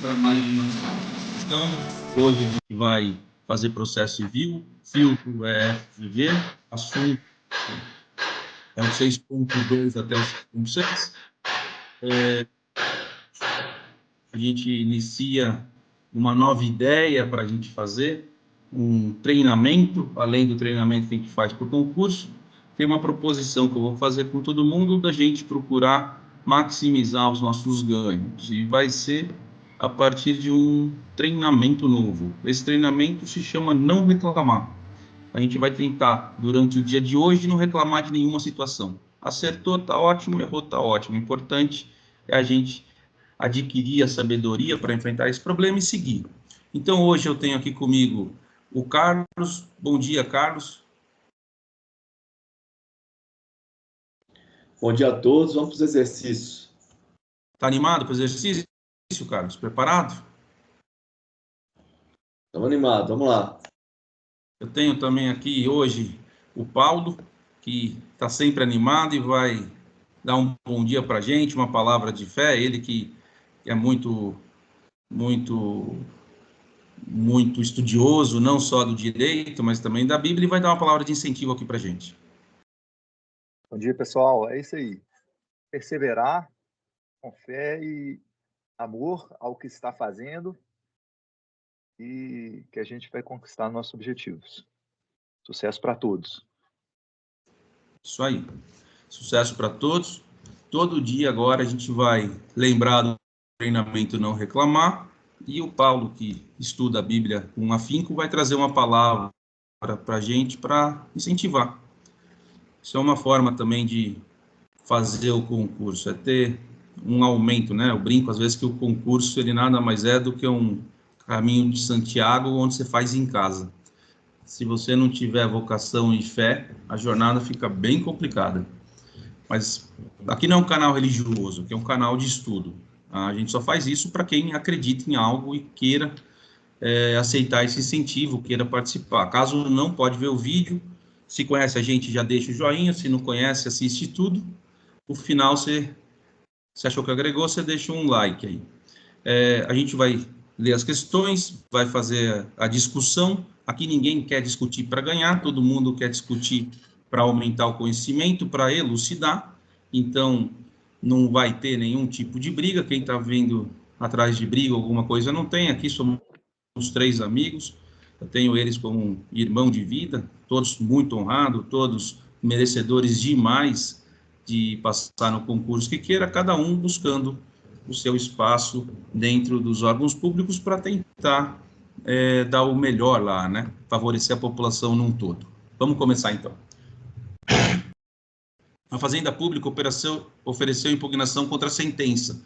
Para mais uma questão. Hoje a gente vai fazer processo civil, filtro é viver, assunto é o 6.2 até o 6.6. A gente inicia uma nova ideia para a gente fazer, um treinamento, além do treinamento que a gente faz por concurso, tem uma proposição que eu vou fazer com todo mundo da gente procurar maximizar os nossos ganhos, e vai ser a partir de um treinamento novo. Esse treinamento se chama Não Reclamar. A gente vai tentar, durante o dia de hoje, não reclamar de nenhuma situação. Acertou, tá ótimo, errou, tá ótimo. O importante é a gente adquirir a sabedoria para enfrentar esse problema e seguir. Então, hoje eu tenho aqui comigo o Carlos. Bom dia, Carlos. Bom dia a todos, vamos para os exercícios. Está animado para o exercício, Carlos? Preparado? Estamos animados, vamos lá. Eu tenho também aqui hoje o Paulo, que está sempre animado e vai dar um bom dia para a gente, uma palavra de fé. Ele que é muito estudioso, não só do direito, mas também da Bíblia, e vai dar uma palavra de incentivo aqui para a gente. Bom dia, pessoal. É isso aí. Perseverar com fé e amor ao que está fazendo e que a gente vai conquistar nossos objetivos. Sucesso para todos. Isso aí. Sucesso para todos. Todo dia agora a gente vai lembrar do treinamento Não Reclamar, e o Paulo, que estuda a Bíblia com afinco, vai trazer uma palavra para a gente para incentivar. Isso é uma forma também de fazer o concurso, é ter um aumento, né? Eu brinco às vezes que o concurso ele nada mais é do que um caminho de Santiago onde você faz em casa. Se você não tiver vocação e fé, a jornada fica bem complicada. Mas aqui não é um canal religioso, aqui é um canal de estudo. A gente só faz isso para quem acredita em algo e queira aceitar esse incentivo, queira participar. Caso não, pode ver o vídeo. Se conhece a gente, já deixa o joinha. Se não conhece, assiste tudo. No final, você achou que agregou, você deixa um like aí. A gente vai ler as questões, vai fazer a discussão. Aqui ninguém quer discutir para ganhar, todo mundo quer discutir para aumentar o conhecimento, para elucidar. Então, não vai ter nenhum tipo de briga. Quem está vendo atrás de briga, alguma coisa, não tem. Aqui somos 3 amigos, eu tenho eles como um irmão de vida, todos muito honrados, todos merecedores demais de passar no concurso que queira, cada um buscando o seu espaço dentro dos órgãos públicos para tentar dar o melhor lá, né? Favorecer a população num todo. Vamos começar então. A Fazenda Pública ofereceu impugnação contra a sentença.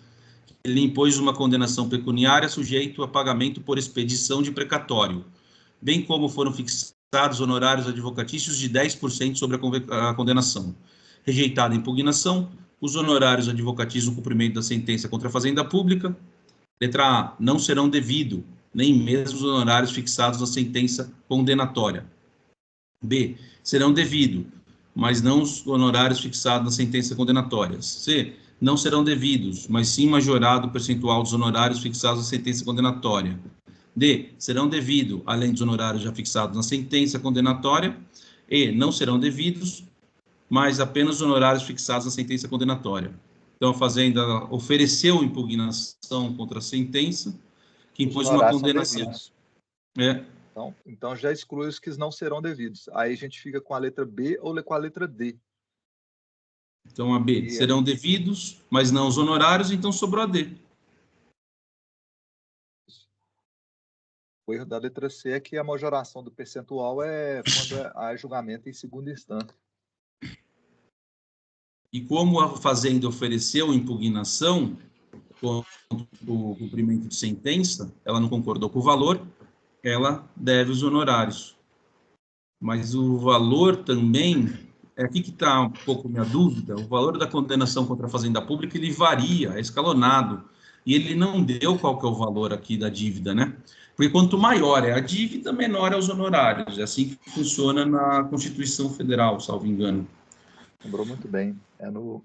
Ele impôs uma condenação pecuniária sujeito a pagamento por expedição de precatório, bem como foram fixados honorários advocatícios de 10% sobre a condenação. Rejeitada a impugnação, os honorários advocatícios no cumprimento da sentença contra a Fazenda Pública, letra A, não serão devido, nem mesmo os honorários fixados na sentença condenatória. B, serão devido, mas não os honorários fixados na sentença condenatória. C, não serão devidos, mas sim majorado o percentual dos honorários fixados na sentença condenatória. D, serão devidos, além dos honorários já fixados na sentença condenatória. E, não serão devidos, mas apenas os honorários fixados na sentença condenatória. Então, a Fazenda ofereceu impugnação contra a sentença, que impôs uma condenação. Então já exclui os que não serão devidos. Aí a gente fica com a letra B ou com a letra D. Então, a B, serão devidos, mas não os honorários, então sobrou a D. O erro da letra C é que a majoração do percentual é quando há julgamento em segunda instância. E como a Fazenda ofereceu impugnação, quanto o cumprimento de sentença, ela não concordou com o valor, ela deve os honorários. Mas o valor também, é aqui que está um pouco minha dúvida, o valor da condenação contra a fazenda pública, ele varia, é escalonado, e ele não deu qual que é o valor aqui da dívida, né? Porque quanto maior é a dívida, menor é os honorários, é assim que funciona na Constituição Federal, salvo engano. Lembrou muito bem.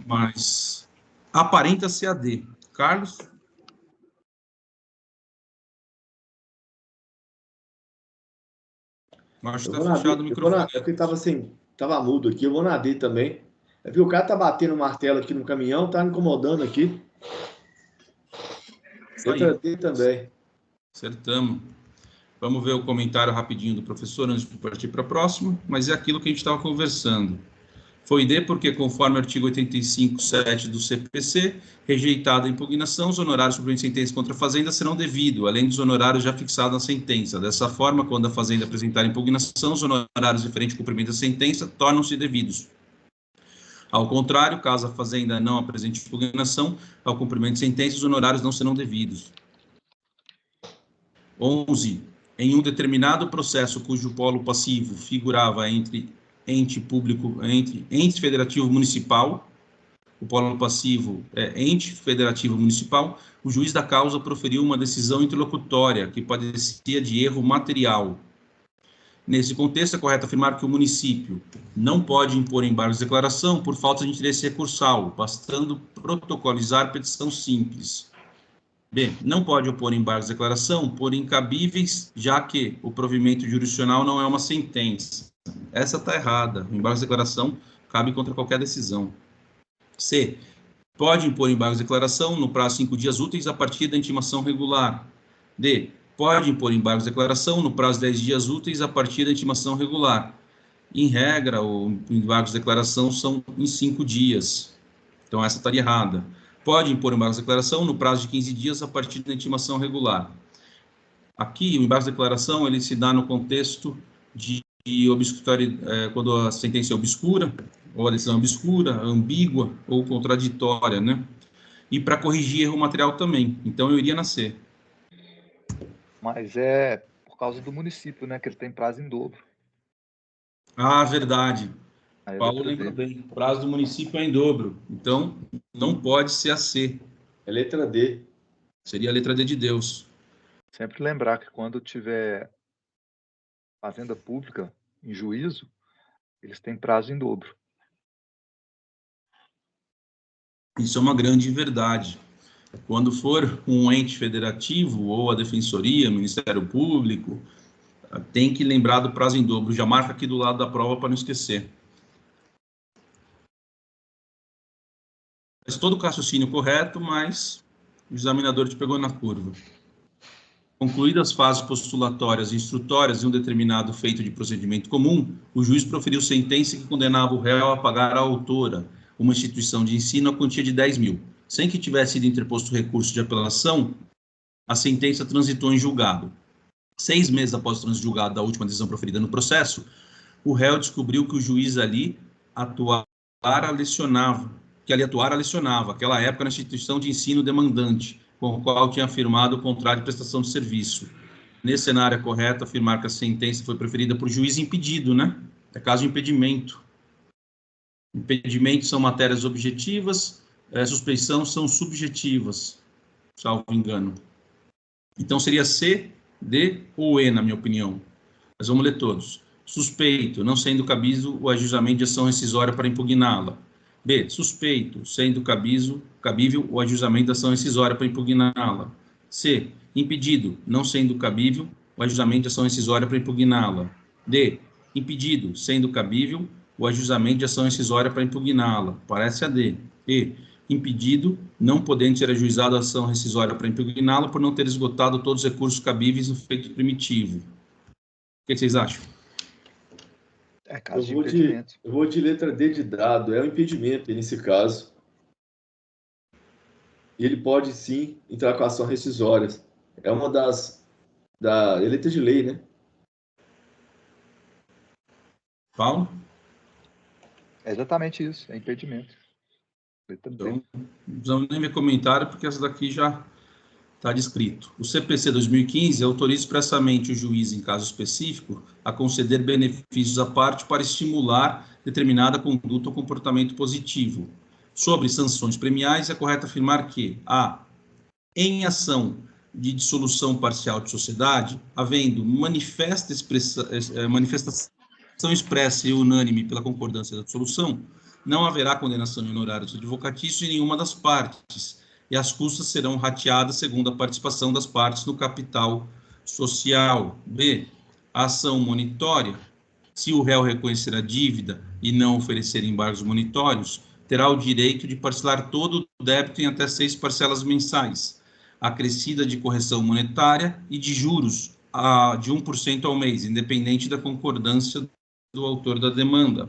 Mas aparenta ser AD. Carlos? Acho Eu que vou está na D, fechado o microfone. é porque estava assim, tava mudo aqui, eu vou na D também. É porque o cara tá batendo o martelo aqui no caminhão, tá me incomodando aqui. Isso Letra aí, D também. acertamos. Vamos ver o comentário rapidinho do professor antes de partir para a próxima, mas é aquilo que a gente estava conversando. Foi D porque, conforme o artigo 85.7 do CPC, rejeitada a impugnação, os honorários por sentença contra a Fazenda serão devidos, além dos honorários já fixados na sentença. Dessa forma, quando a Fazenda apresentar a impugnação, os honorários referentes ao cumprimento da sentença tornam-se devidos. Ao contrário, caso a Fazenda não apresente impugnação ao cumprimento de sentença, os honorários não serão devidos. 11. Em um determinado processo cujo polo passivo figurava entre ente público, entre ente federativo municipal, o polo passivo é ente federativo municipal, o juiz da causa proferiu uma decisão interlocutória que padecia de erro material. Nesse contexto, é correto afirmar que o município não pode impor embargos de declaração por falta de interesse recursal, bastando protocolizar petição simples. B. Não pode opor embargos de declaração por incabíveis, já que o provimento jurisdicional não é uma sentença. Essa está errada. O embargo de declaração cabe contra qualquer decisão. C. Pode impor embargos de declaração no prazo de 5 dias úteis a partir da intimação regular. D. Pode impor embargos de declaração no prazo de 10 dias úteis a partir da intimação regular. Em regra, os embargos de declaração são em 5 dias. Então, essa estaria errada. Pode impor embargo de declaração no prazo de 15 dias a partir da intimação regular. Aqui, o embargo de declaração ele se dá no contexto de quando a sentença é obscura, ou a decisão é obscura, ambígua ou contraditória, né? E para corrigir erro material também. Então, eu iria na C. Mas é por causa do município, né? Que ele tem prazo em dobro. Ah, verdade. Aí é Paulo letra lembrou D. bem. O prazo do município é em dobro. Então, não pode ser a C. É letra D. Seria a letra D de Deus. Sempre lembrar que quando tiver fazenda pública em juízo, eles têm prazo em dobro. Isso é uma grande verdade. Quando for um ente federativo ou a defensoria, Ministério Público, tem que lembrar do prazo em dobro. Já marca aqui do lado da prova para não esquecer. Faz todo o raciocínio correto, mas o examinador te pegou na curva. Concluídas as fases postulatórias e instrutórias de um determinado feito de procedimento comum, o juiz proferiu sentença que condenava o réu a pagar à autora, uma instituição de ensino, a quantia de 10 mil. Sem que tivesse sido interposto recurso de apelação, a sentença transitou em julgado. 6 meses após o trânsito julgado da última decisão proferida no processo, o réu descobriu que o juiz ali lecionava, aquela época na instituição de ensino demandante, com o qual tinha firmado o contrato de prestação de serviço. Nesse cenário é correto afirmar que a sentença foi preferida por juiz impedido, né? É caso de impedimento. Impedimentos são matérias objetivas, suspeição são subjetivas, salvo engano. Então seria C, D ou E, na minha opinião. Mas vamos ler todos. Suspeito, não sendo cabível o ajuizamento de ação rescisória para impugná-la. B. Suspeito, sendo cabível o ajuizamento da ação rescisória para impugná-la. C. Impedido, não sendo cabível o ajuizamento de ação rescisória para impugná-la. D. Impedido, sendo cabível o ajuizamento de ação rescisória para impugná-la. Parece a D. E. Impedido, não podendo ser ajuizada a ação rescisória para impugná-la por não ter esgotado todos os recursos cabíveis no feito primitivo. O que vocês acham? É caso de impedimento. Eu vou de letra D de dado. É um impedimento nesse caso. E ele pode sim entrar com ação rescisória. É uma da letra de lei, né? Paulo? É exatamente isso, é impedimento. Letra D. Então, não precisamos nem ver comentário, porque essa daqui já está descrito. O CPC 2015 autoriza expressamente o juiz, em caso específico, a conceder benefícios à parte para estimular determinada conduta ou comportamento positivo. Sobre sanções premiais, é correto afirmar que a em ação de dissolução parcial de sociedade, havendo manifestação expressa e unânime pela concordância da dissolução, não haverá condenação em honorários advocatícios em nenhuma das partes, e as custas serão rateadas segundo a participação das partes no capital social. B. A ação monitória, se o réu reconhecer a dívida e não oferecer embargos monitórios, terá o direito de parcelar todo o débito em até 6 parcelas mensais, acrescida de correção monetária e de juros de 1% ao mês, independente da concordância do autor da demanda.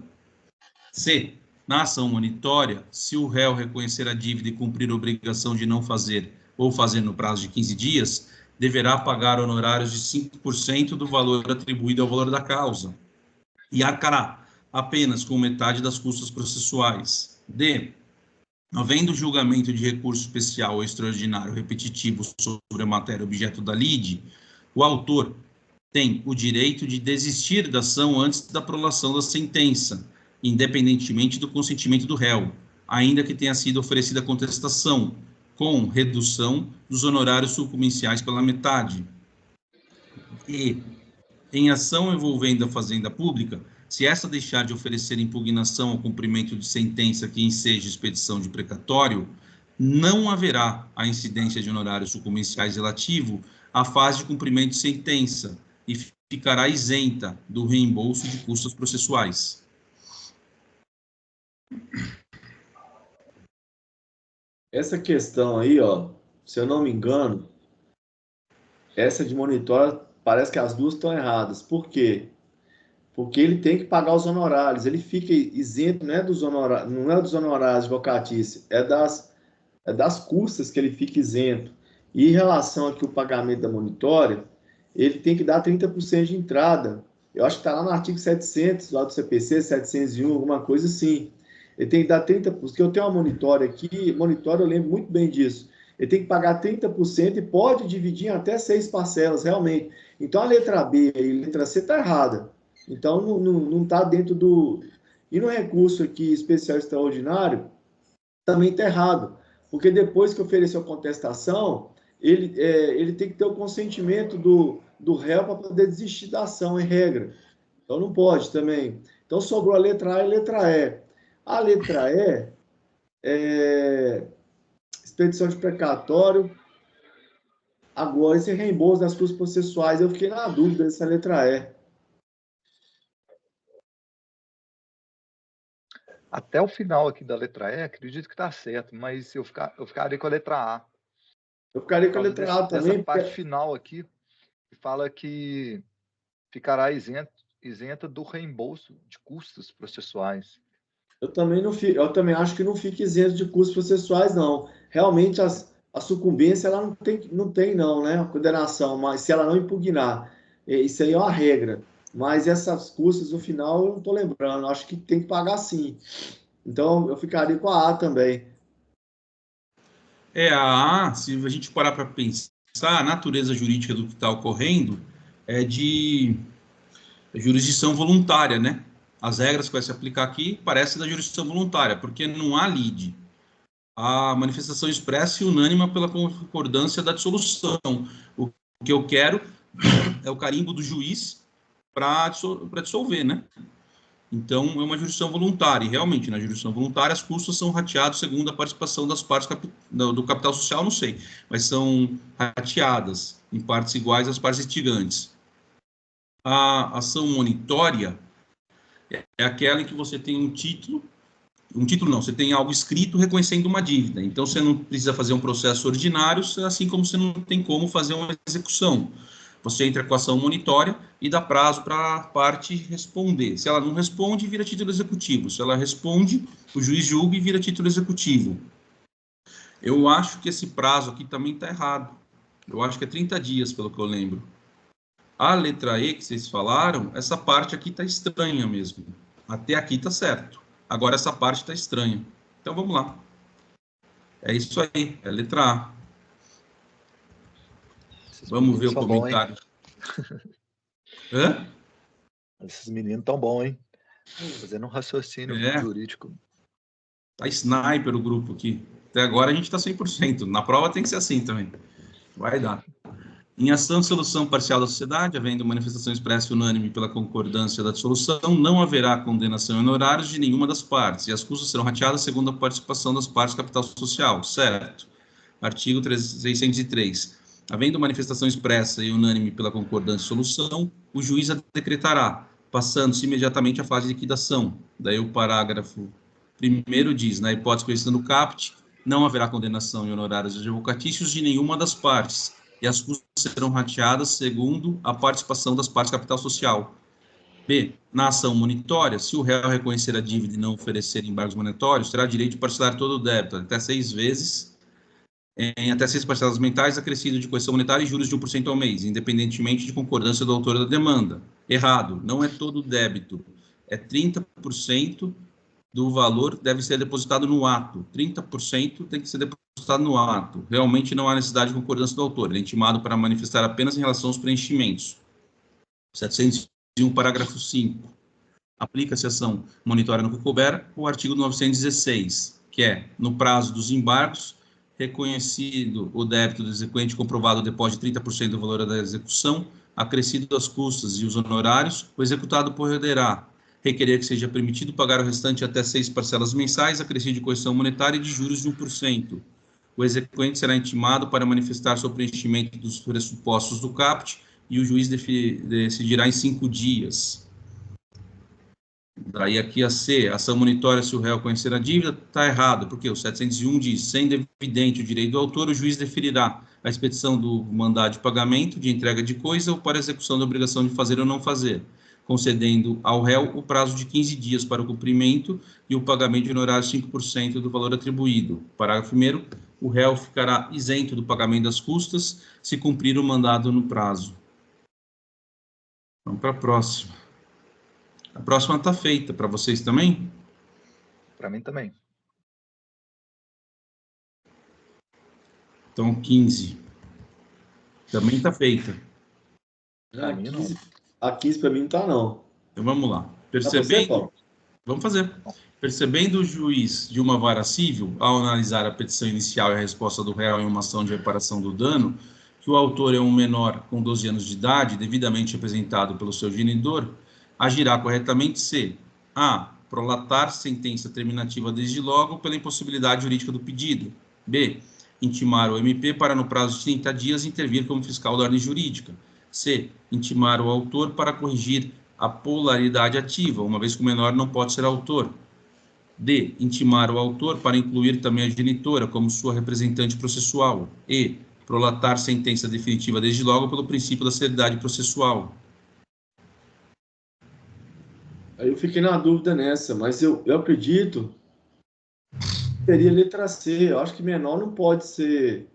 C. Na ação monitória, se o réu reconhecer a dívida e cumprir a obrigação de não fazer ou fazer no prazo de 15 dias, deverá pagar honorários de 5% do valor atribuído ao valor da causa e arcará apenas com metade das custas processuais. D. Havendo julgamento de recurso especial ou extraordinário repetitivo sobre a matéria objeto da lide, o autor tem o direito de desistir da ação antes da prolação da sentença, independentemente do consentimento do réu, ainda que tenha sido oferecida contestação, com redução dos honorários sucumbenciais pela metade. E, em ação envolvendo a fazenda pública, se essa deixar de oferecer impugnação ao cumprimento de sentença que enseje expedição de precatório, não haverá a incidência de honorários sucumbenciais relativo à fase de cumprimento de sentença e ficará isenta do reembolso de custas processuais. Essa questão aí, ó, se eu não me engano, essa de monitor, parece que as duas estão erradas. Por quê? Porque ele tem que pagar os honorários, ele fica isento, não é dos honorários advocatícios, é das custas que ele fica isento. E em relação aqui ao pagamento da monitória, ele tem que dar 30% de entrada. Eu acho que está lá no artigo 700, lá do CPC, 701, alguma coisa assim. Ele tem que dar 30%, porque eu tenho uma monitória aqui, monitória eu lembro muito bem disso. Ele tem que pagar 30% e pode dividir em até 6 parcelas, realmente. Então, a letra B e a letra C está errada. Então, não está dentro do... E no recurso aqui especial extraordinário, também está errado. Porque depois que ofereceu a contestação, ele tem que ter o consentimento do réu para poder desistir da ação, em regra. Então, não pode também. Então, sobrou a letra A e a letra E. A letra E é expedição de precatório. Agora, esse reembolso das custas processuais, eu fiquei na dúvida dessa letra E. Até o final aqui da letra E, acredito que está certo, mas eu ficaria com a letra A. Eu ficaria com a letra A também. Essa parte final aqui, fala que ficará isenta do reembolso de custos processuais. Eu também acho que não fica isento de custos processuais, não. Realmente, a sucumbência ela não tem, né? A condenação, mas se ela não impugnar, isso aí é uma regra. Mas essas custas, no final, eu não estou lembrando. Acho que tem que pagar sim. Então, eu ficaria com a A também. A A, se a gente parar para pensar, a natureza jurídica do que está ocorrendo é de jurisdição voluntária, né? As regras que vai se aplicar aqui parecem da jurisdição voluntária, porque não há lide. A manifestação expressa e unânime pela concordância da dissolução. O que eu quero é o carimbo do juiz para dissolver, né? Então, é uma jurisdição voluntária, e realmente, na jurisdição voluntária, as custas são rateadas segundo a participação das partes do capital social, não sei, mas são rateadas em partes iguais às partes litigantes. A ação monitória é aquela em que você tem um título não, você tem algo escrito reconhecendo uma dívida, então você não precisa fazer um processo ordinário, assim como você não tem como fazer uma execução. Você entra com a ação monitória e dá prazo para a parte responder. Se ela não responde, vira título executivo. Se ela responde, o juiz julga e vira título executivo. Eu acho que esse prazo aqui também está errado. Eu acho que é 30 dias, pelo que eu lembro. A letra E que vocês falaram, essa parte aqui está estranha mesmo. Até aqui está certo. Agora essa parte está estranha. Então vamos lá. É isso aí, é a letra A. Esses Vamos ver meninos o são bons, hein? comentário. Hã? Esses meninos tão bons, hein? Fazendo um raciocínio É, jurídico. tá sniper o grupo aqui. Até agora a gente tá 100%. Na prova tem que ser assim também. Vai dar. Em ação de solução parcial da sociedade, havendo manifestação expressa e unânime pela concordância da dissolução, não haverá condenação em honorários de nenhuma das partes, e as custas serão rateadas segundo a participação das partes do capital social, certo? Artigo 603. Havendo manifestação expressa e unânime pela concordância de solução, o juiz a decretará, passando-se imediatamente à fase de liquidação. Daí o parágrafo primeiro diz, na hipótese conhecida no caput, não haverá condenação em honorários advocatícios de nenhuma das partes, e as custas serão rateadas segundo a participação das partes do capital social. B. Na ação monitória, se o réu reconhecer a dívida e não oferecer embargos monetários, terá direito de parcelar todo o débito, até 6 vezes, em até 6 parcelas mentais, acrescido de correção monetária e juros de 1% ao mês, independentemente de concordância do autor da demanda. Errado, não é todo o débito, é 30% do valor deve ser depositado no ato. 30% tem que ser depositado no ato. Realmente não há necessidade de concordância do autor. Ele é intimado para manifestar apenas em relação aos preenchimentos. 701, parágrafo 5. Aplica-se a ação monitória no que couber o artigo 916, que é, no prazo dos embargos, reconhecido o débito do exequente, comprovado o depósito de 30% do valor da execução, acrescido as custas e os honorários, o executado poderá requerer que seja permitido pagar o restante até 6 parcelas mensais, acrescido de correção monetária e de juros de 1%. O exequente será intimado para manifestar seu preenchimento dos pressupostos do caput e o juiz decidirá em 5 dias. Daí aqui a C, ação monitória se o réu conhecer a dívida, está errado, porque o 701 diz, sendo evidente o direito do autor, o juiz deferirá a expedição do mandado de pagamento, de entrega de coisa ou para execução da obrigação de fazer ou não fazer, concedendo ao réu o prazo de 15 dias para o cumprimento e o pagamento de honorário 5% do valor atribuído. Parágrafo 1º, o réu ficará isento do pagamento das custas se cumprir o mandado no prazo. Vamos para a próxima. A próxima está feita. Para vocês também? Para mim também. Então, 15. Também está feita. Pra mim, não. A 15 para mim não tá, não. Então, vamos lá. Tá você, Paulo? Vamos fazer. Percebendo o juiz de uma vara civil, ao analisar a petição inicial e a resposta do réu em uma ação de reparação do dano, que o autor é um menor com 12 anos de idade, devidamente representado pelo seu genitor, agirá corretamente se a. Prolatar sentença terminativa desde logo pela impossibilidade jurídica do pedido. B. Intimar o MP para, no prazo de 30 dias, intervir como fiscal da ordem jurídica. C. Intimar o autor para corrigir a polaridade ativa, uma vez que o menor não pode ser autor. D. Intimar o autor para incluir também a genitora como sua representante processual. E. Prolatar sentença definitiva desde logo pelo princípio da celeridade processual. Aí eu fiquei na dúvida nessa, mas eu acredito que seria letra C. Eu acho que menor não pode ser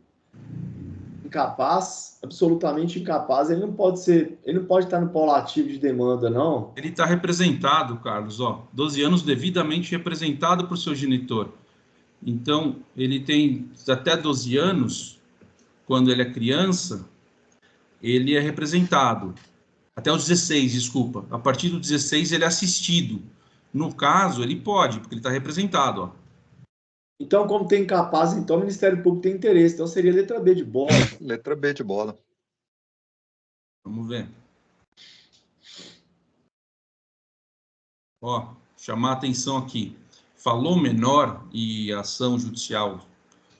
incapaz, absolutamente incapaz. Ele não pode estar no polo ativo de demanda, não. Ele está representado, Carlos, 12 anos devidamente representado por seu genitor. Então, ele tem até 12 anos, quando ele é criança, ele é representado. Até os 16, desculpa. A partir dos 16, ele é assistido. No caso, ele pode, porque ele está representado. Então, como tem incapaz, então o Ministério Público tem interesse. Então, seria letra B de bola. Letra B de bola. Vamos ver. Chamar a atenção aqui. Falou menor e ação judicial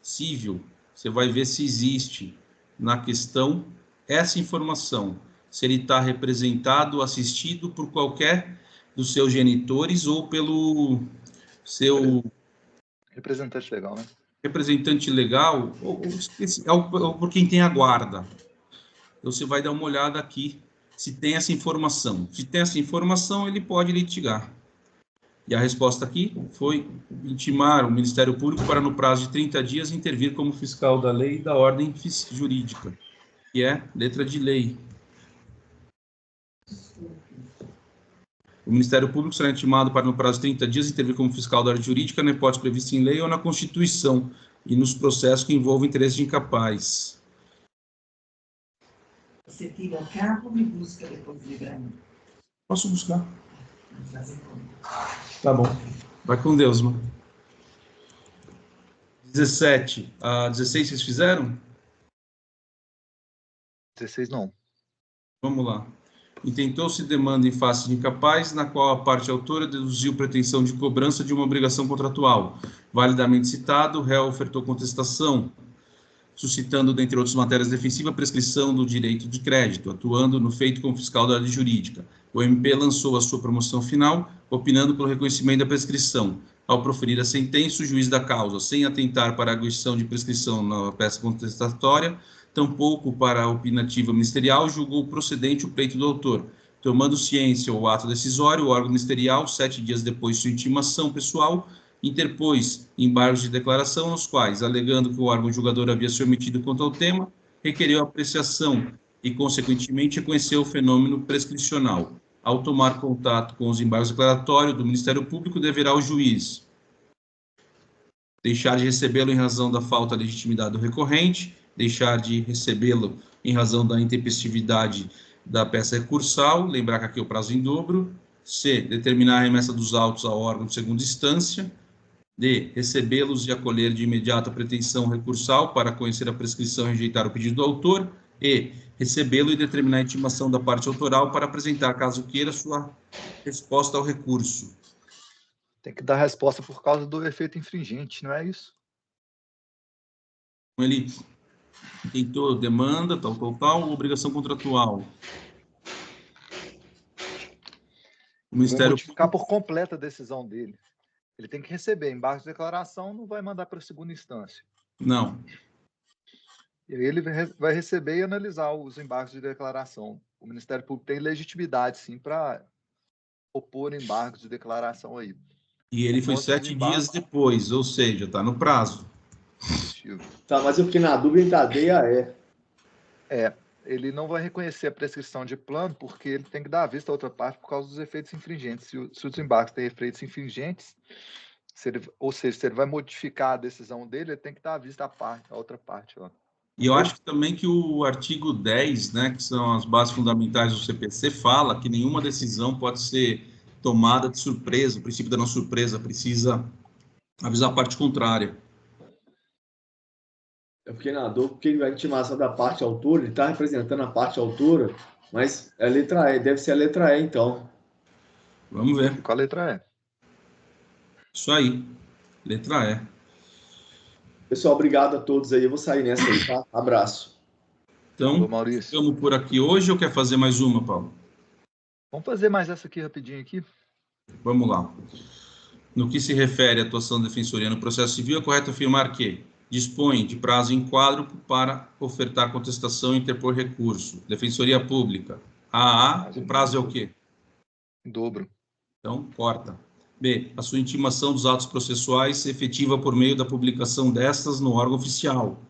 civil, você vai ver se existe na questão essa informação. Se ele está representado, assistido por qualquer dos seus genitores ou pelo seu Representante legal, né? representante legal ou por quem tem a guarda. Então, você vai dar uma olhada aqui se tem essa informação. Se tem essa informação, ele pode litigar. E a resposta aqui foi intimar o Ministério Público para, no prazo de 30 dias, intervir como fiscal da lei e da ordem jurídica, que é letra de lei. O Ministério Público será intimado para, no prazo de 30 dias, intervir como fiscal da área jurídica na hipótese prevista em lei ou na Constituição e nos processos que envolvam interesse de incapaz. Você tira o carro e busca depois de grana. Posso buscar? Tá bom. Vai com Deus, mano. 17. A 16 vocês fizeram? 16 não. Vamos lá. Intentou-se demanda em face de incapaz, na qual a parte autora deduziu pretensão de cobrança de uma obrigação contratual. Validamente citado, o réu ofertou contestação, suscitando, dentre outras matérias defensivas, a prescrição do direito de crédito, atuando no feito como fiscal da área jurídica. O MP lançou a sua promoção final, opinando pelo reconhecimento da prescrição. Ao proferir a sentença, o juiz da causa, sem atentar para a arguição de prescrição na peça contestatória, tampouco para a opinativa ministerial, julgou procedente o pleito do autor. Tomando ciência o ato decisório, o órgão ministerial, 7 dias depois de sua intimação pessoal, interpôs embargos de declaração, nos quais, alegando que o órgão julgador havia se omitido quanto ao tema, requereu apreciação e, consequentemente, reconheceu o fenômeno prescricional. Ao tomar contato com os embargos declaratórios do Ministério Público, deverá o juiz deixar de recebê-lo em razão da falta de legitimidade do recorrente, deixar de recebê-lo em razão da intempestividade da peça recursal, lembrar que aqui é o prazo em dobro. C, determinar a remessa dos autos ao órgão de segunda instância. D, recebê-los e acolher de imediato a pretensão recursal para conhecer a prescrição e rejeitar o pedido do autor. E, recebê-lo e determinar a intimação da parte autoral para apresentar, caso queira, sua resposta ao recurso. Tem que dar resposta por causa do efeito infringente, não é isso? Ele tentou demanda, tal, obrigação contratual. O Ministério Vai modificar por completo a decisão dele. Ele tem que receber embargo de declaração, não vai mandar para a segunda instância. Não. E aí ele vai receber e analisar os embargos de declaração. O Ministério Público tem legitimidade, sim, para opor embargos de declaração aí. E ele foi 7 dias depois, ou seja, está no prazo. Tá, mas eu fiquei na dúvida entre a D e a E. Ele não vai reconhecer a prescrição de plano porque ele tem que dar a vista à outra parte por causa dos efeitos infringentes. Se os embargos têm efeitos infringentes, ou seja, se ele vai modificar a decisão dele, ele tem que dar a vista à outra parte. Ó. E eu acho que também que o artigo 10, né, que são as bases fundamentais do CPC, fala que nenhuma decisão pode ser tomada de surpresa, o princípio da não surpresa, precisa avisar a parte contrária. Eu fiquei na dúvida porque a intimação da parte autora, ele está representando a parte autora, mas é a letra E, deve ser a letra E, então. Vamos ver. Qual a letra E? Isso aí, letra E. Pessoal, obrigado a todos aí. Eu vou sair nessa aí, tá? Abraço. Então, Maurício, ficamos por aqui hoje ou quer fazer mais uma, Paulo? Vamos fazer mais essa aqui rapidinho aqui? Vamos lá. No que se refere à atuação da Defensoria no processo civil, é correto afirmar que dispõe de prazo em quadro para ofertar contestação e interpor recurso. Defensoria Pública. A, o prazo é o quê? Em dobro. Então, corta. B, a sua intimação dos atos processuais efetiva por meio da publicação destas no órgão oficial.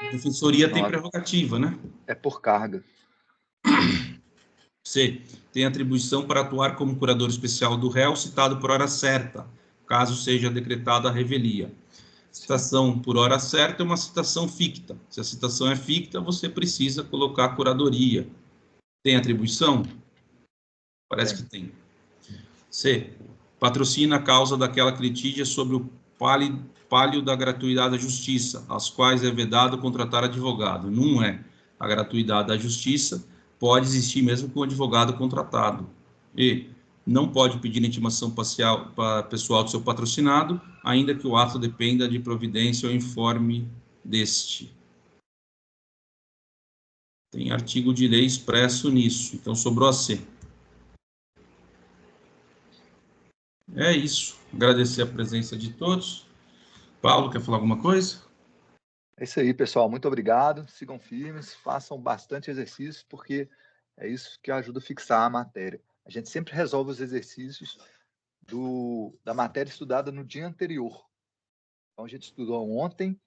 A Defensoria tem prerrogativa, né? É por carga. C, tem atribuição para atuar como curador especial do réu citado por hora certa, caso seja decretada a revelia. Citação por hora certa é uma citação ficta. Se a citação é ficta, você precisa colocar curadoria. Tem atribuição? Parece que tem. C, patrocina a causa daquela que litigia sobre o pálio da gratuidade da justiça, às quais é vedado contratar advogado. Não é. A gratuidade da justiça pode existir mesmo com o advogado contratado. E não pode pedir intimação pessoal do seu patrocinado, ainda que o ato dependa de providência ou informe deste. Tem artigo de lei expresso nisso, então sobrou a C. É isso. Agradecer a presença de todos. Paulo, quer falar alguma coisa? É isso aí, pessoal. Muito obrigado. Sigam firmes, façam bastante exercício, porque é isso que ajuda a fixar a matéria. A gente sempre resolve os exercícios da matéria estudada no dia anterior. Então, a gente estudou ontem,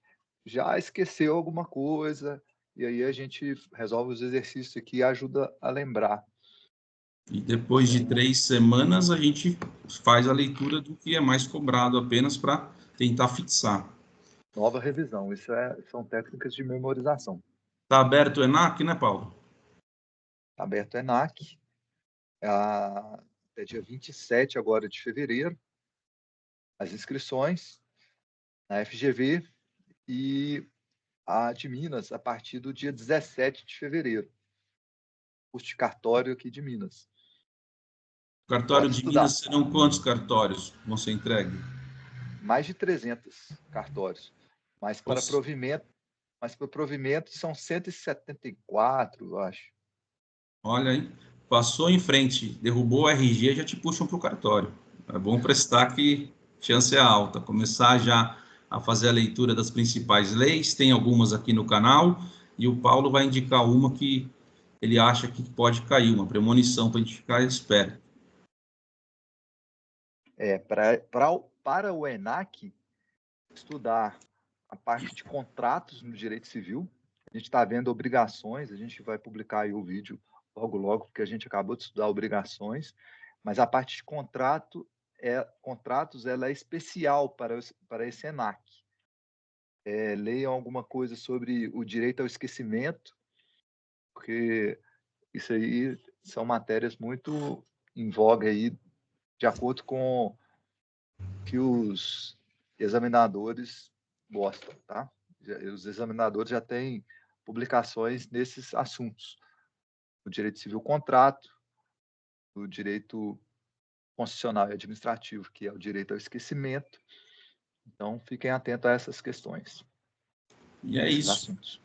já esqueceu alguma coisa, e aí a gente resolve os exercícios aqui e ajuda a lembrar. E depois de 3 semanas, a gente faz a leitura do que é mais cobrado apenas para tentar fixar. Nova revisão. São técnicas de memorização. Está aberto o ENAC, né, Paulo? Está aberto o ENAC. Até dia 27 agora de fevereiro. As inscrições na FGV e a de Minas a partir do dia 17 de fevereiro. Curso de cartório aqui de Minas. Cartório de Minas serão quantos cartórios vão ser entregues? Mais de 300 cartórios. Mas para provimento são 174, eu acho. Olha aí, passou em frente, derrubou o RG, já te puxam para o cartório. É bom prestar que chance é alta. Começar já a fazer a leitura das principais leis, tem algumas aqui no canal, e o Paulo vai indicar uma que ele acha que pode cair, uma premonição para a gente ficar esperto. Para o ENAC, estudar a parte de contratos no direito civil. A gente está vendo obrigações, a gente vai publicar aí o vídeo logo, porque a gente acabou de estudar obrigações, mas a parte de contratos ela é especial para esse ENAC. Leiam alguma coisa sobre o direito ao esquecimento, porque isso aí são matérias muito em voga aí, de acordo com o que os examinadores gostam, tá? Os examinadores já têm publicações nesses assuntos. O direito civil contrato, o direito constitucional e administrativo, que é o direito ao esquecimento. Então, fiquem atentos a essas questões. E é isso. Assuntos.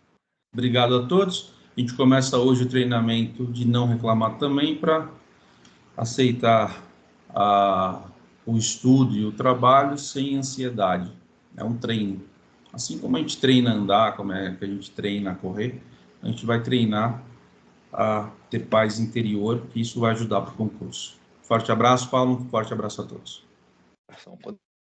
Obrigado a todos. A gente começa hoje o treinamento de não reclamar também para aceitar o estudo e o trabalho sem ansiedade. É um treino. Assim como a gente treina a andar, como é que a gente treina a correr, a gente vai treinar a ter paz interior, que isso vai ajudar para o concurso. Forte abraço, Paulo. Forte abraço a todos.